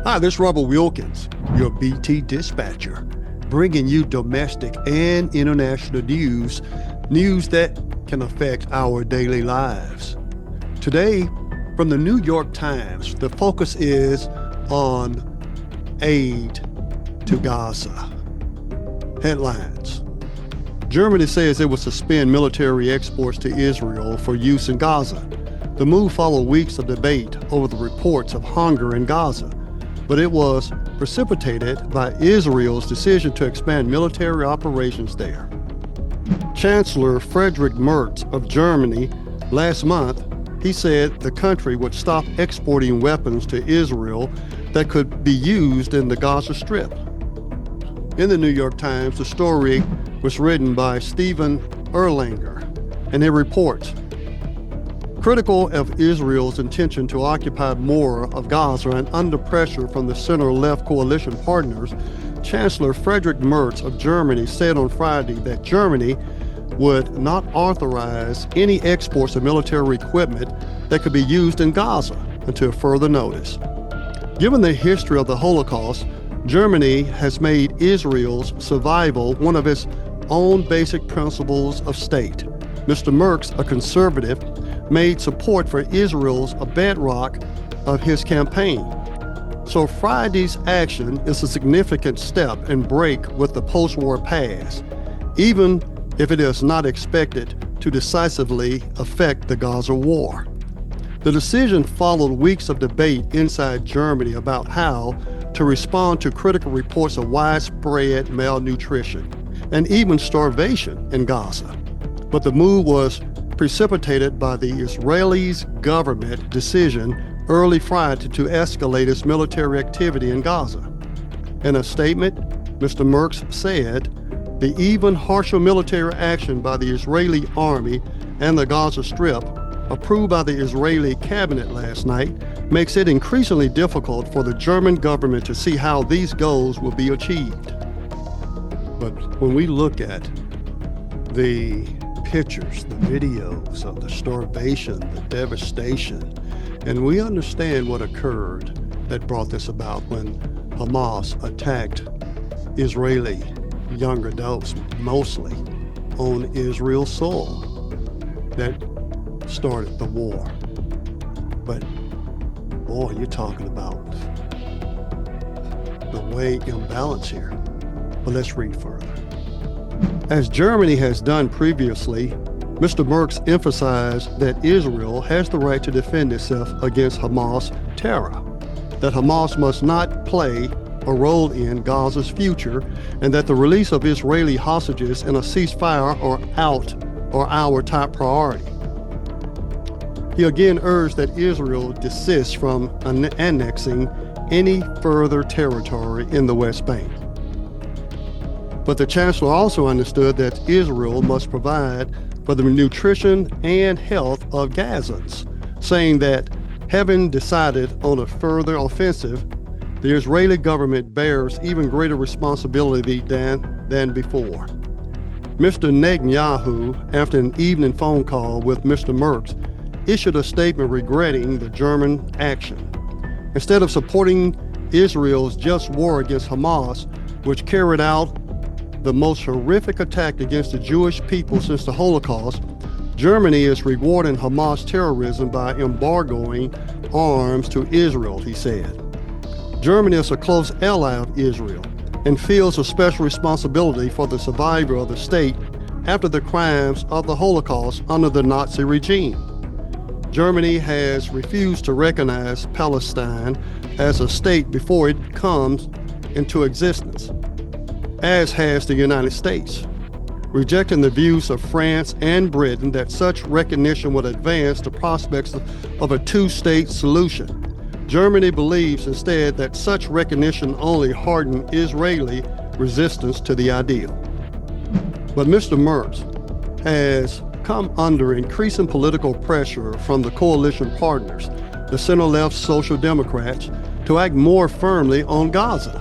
Hi, this is Robert Wilkins, your BT dispatcher, bringing you domestic and international news that can affect our daily lives. Today, from the New York Times, the focus is on aid to Gaza. Headlines. Germany says it will suspend military exports to Israel for use in Gaza. The move followed weeks of debate over the reports of hunger in Gaza, but it was precipitated by Israel's decision to expand military operations there. Chancellor Friedrich Merz of Germany last month, he said the country would stop exporting weapons to Israel that could be used in the Gaza Strip. In the New York Times, the story was written by Stephen Erlanger, and it reports, critical of Israel's intention to occupy more of Gaza and under pressure from the center-left coalition partners, Chancellor Friedrich Merz of Germany said on Friday that Germany would not authorize any exports of military equipment that could be used in Gaza until further notice. Given the history of the Holocaust, Germany has made Israel's survival one of its own basic principles of state. Mr. Merz, a conservative, made support for Israel's a bedrock of his campaign. So Friday's action is a significant step and break with the post-war past, even if it is not expected to decisively affect the Gaza war. The decision followed weeks of debate inside Germany about how to respond to critical reports of widespread malnutrition and even starvation in Gaza. But the move was precipitated by the Israeli government decision early Friday to escalate its military activity in Gaza. In a statement, Mr. Merz said, the even harsher military action by the Israeli army and the Gaza Strip, approved by the Israeli cabinet last night, makes it increasingly difficult for the German government to see how these goals will be achieved. But when we look at the pictures, the videos of the starvation, the devastation, and we understand what occurred that brought this about when Hamas attacked Israeli young adults, mostly on Israel's soil, that started the war. But boy, you're talking about the way imbalance here. But let's read further. As Germany has done previously, Mr. Merz emphasized that Israel has the right to defend itself against Hamas terror, that Hamas must not play a role in Gaza's future, and that the release of Israeli hostages and a ceasefire are our top priority. He again urged that Israel desist from annexing any further territory in the West Bank. But the chancellor also understood that Israel must provide for the nutrition and health of Gazans, saying that having decided on a further offensive, the Israeli government bears even greater responsibility than before. Mr. Netanyahu, after an evening phone call with Mr. Merz, issued a statement regretting the German action. Instead of supporting Israel's just war against Hamas, which carried out the most horrific attack against the Jewish people since the Holocaust, Germany is rewarding Hamas terrorism by embargoing arms to Israel, he said. Germany is a close ally of Israel and feels a special responsibility for the survival of the state after the crimes of the Holocaust under the Nazi regime. Germany has refused to recognize Palestine as a state before it comes into existence, as has the United States, rejecting the views of France and Britain that such recognition would advance the prospects of a two-state solution. Germany believes instead that such recognition only hardened Israeli resistance to the ideal. But Mr. Merz has come under increasing political pressure from the coalition partners, the center-left Social Democrats, to act more firmly on Gaza.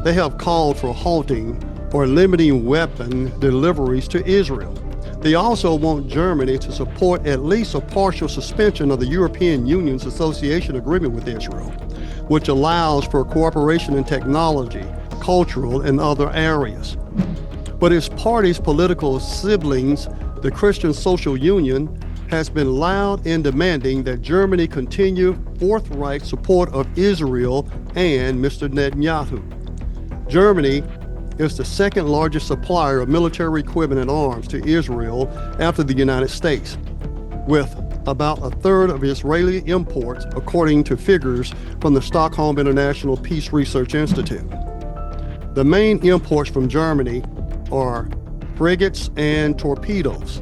They have called for halting or limiting weapon deliveries to Israel. They also want Germany to support at least a partial suspension of the European Union's association agreement with Israel. which allows for cooperation in technology, cultural, and other areas. But his party's political siblings, the Christian Social Union, has been loud in demanding that Germany continue forthright support of Israel and Mr. Netanyahu. Germany is the second largest supplier of military equipment and arms to Israel after the United States, with about a third of Israeli imports, according to figures from the Stockholm International Peace Research Institute. The main imports from Germany are frigates and torpedoes,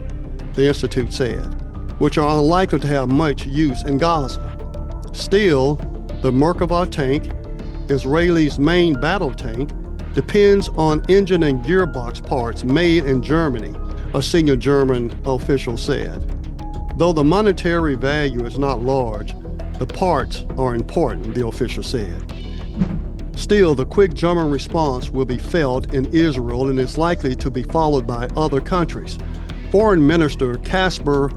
the Institute said, which are unlikely to have much use in Gaza. Still, the Merkava tank, Israel's main battle tank, depends on engine and gearbox parts made in Germany, a senior German official said. Though the monetary value is not large, the parts are important, the official said. Still, the quick German response will be felt in Israel and is likely to be followed by other countries. Foreign Minister Casper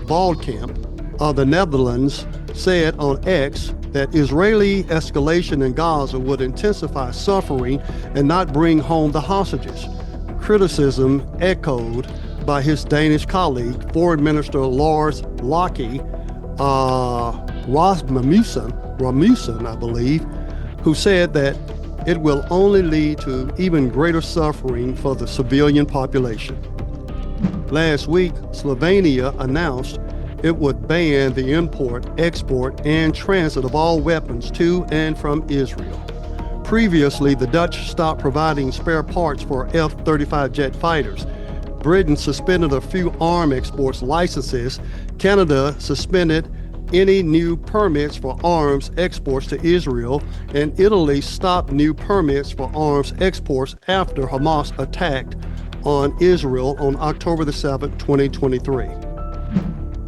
Veldkamp of the Netherlands said on X that Israeli escalation in Gaza would intensify suffering and not bring home the hostages. Criticism echoed by his Danish colleague, Foreign Minister Lars Løkke Rasmussen, I believe, who said that it will only lead to even greater suffering for the civilian population. Last week, Slovenia announced it would ban the import, export, and transit of all weapons to and from Israel. Previously, the Dutch stopped providing spare parts for F-35 jet fighters. Britain suspended a few arms exports licenses. Canada suspended any new permits for arms exports to Israel, and Italy stopped new permits for arms exports after Hamas attacked on Israel on October the 7th, 2023.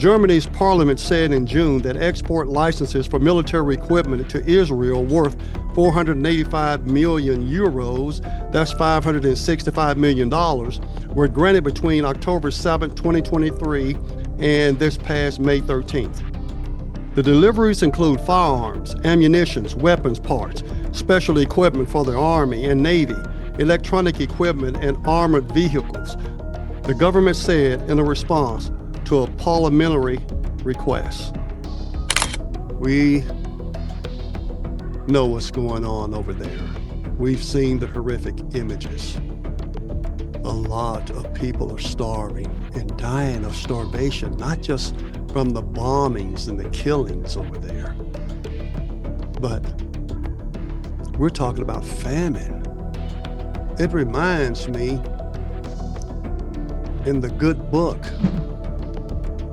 Germany's parliament said in June that export licenses for military equipment to Israel worth 485 million euros, that's $565 million, were granted between October 7, 2023 and this past May 13th. The deliveries include firearms, ammunition, weapons parts, special equipment for the Army and Navy, electronic equipment, and armored vehicles, the government said in a response to a parliamentary request. We know what's going on over there. We've seen the horrific images. A lot of people are starving and dying of starvation, not just from the bombings and the killings over there, but we're talking about famine. It reminds me in the good book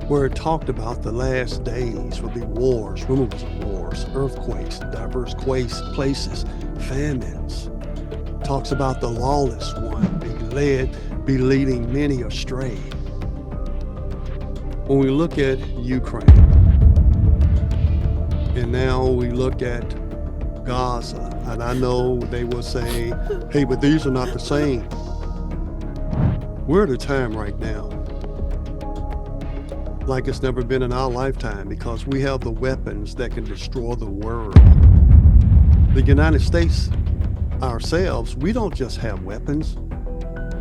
where it talked about the last days will be wars, rumors of wars, earthquakes, diverse places, famines. It talks about the lawless one be leading many astray. When we look at Ukraine, and now we look at Gaza, and I know they will say, hey, but these are not the same. We're at a time right now like it's never been in our lifetime, because we have the weapons that can destroy the world. The United States ourselves, we don't just have weapons.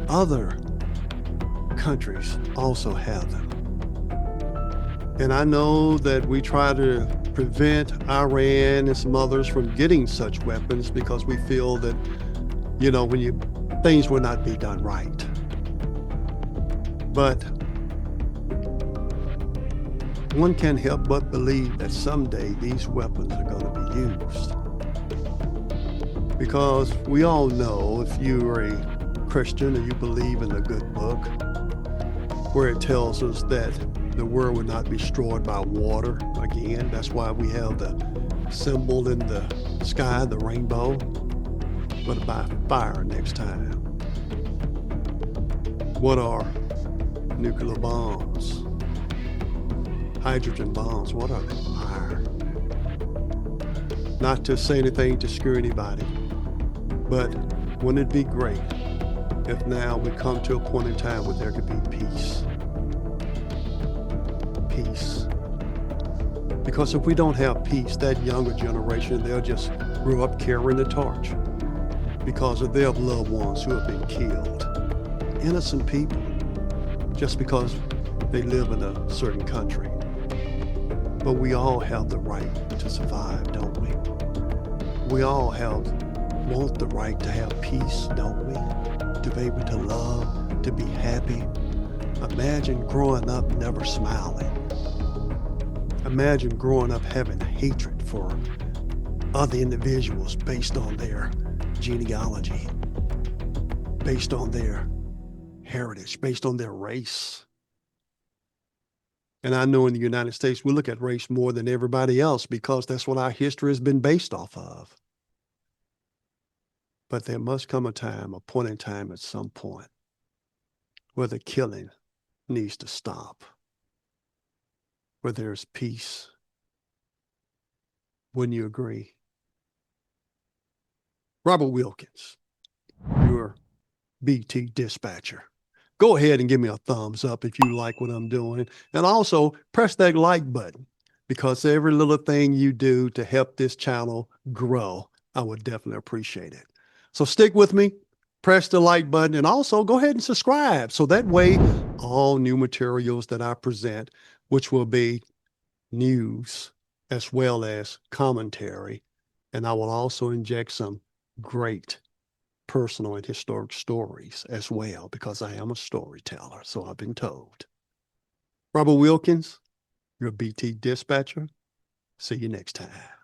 Other countries also have them. And I know that we try to prevent Iran and some others from getting such weapons because we feel that, things will not be done right. But one can't help but believe that someday these weapons are going to be used. Because we all know, if you're a Christian and you believe in the good book, where it tells us that the world would not be destroyed by water again. That's why we have the symbol in the sky, the rainbow, but by fire next time. What are nuclear bombs? Hydrogen bombs, what are they? Fire. Not to say anything to scare anybody, but wouldn't it be great if now we come to a point in time where there could be peace? Peace. Because if we don't have peace, that younger generation, they'll just grow up carrying the torch because of their loved ones who have been killed. Innocent people, just because they live in a certain country. But we all have the right to survive, don't we? We all want the right to have peace, don't we? To be able to love, to be happy. Imagine growing up never smiling. Imagine growing up having hatred for other individuals based on their genealogy, based on their heritage, based on their race. And I know in the United States, we look at race more than everybody else because that's what our history has been based off of. But there must come a point in time at some point, where the killing needs to stop, where there's peace. Wouldn't you agree? Robert Wilkins, your BT dispatcher. Go ahead and give me a thumbs up if you like what I'm doing. And also press that like button, because every little thing you do to help this channel grow, I would definitely appreciate it. So stick with me, press the like button, and also go ahead and subscribe. So that way, all new materials that I present, which will be news as well as commentary, and I will also inject some great personal and historic stories as well, because I am a storyteller, so I've been told. Robert Wilkins, your BT dispatcher. See you next time.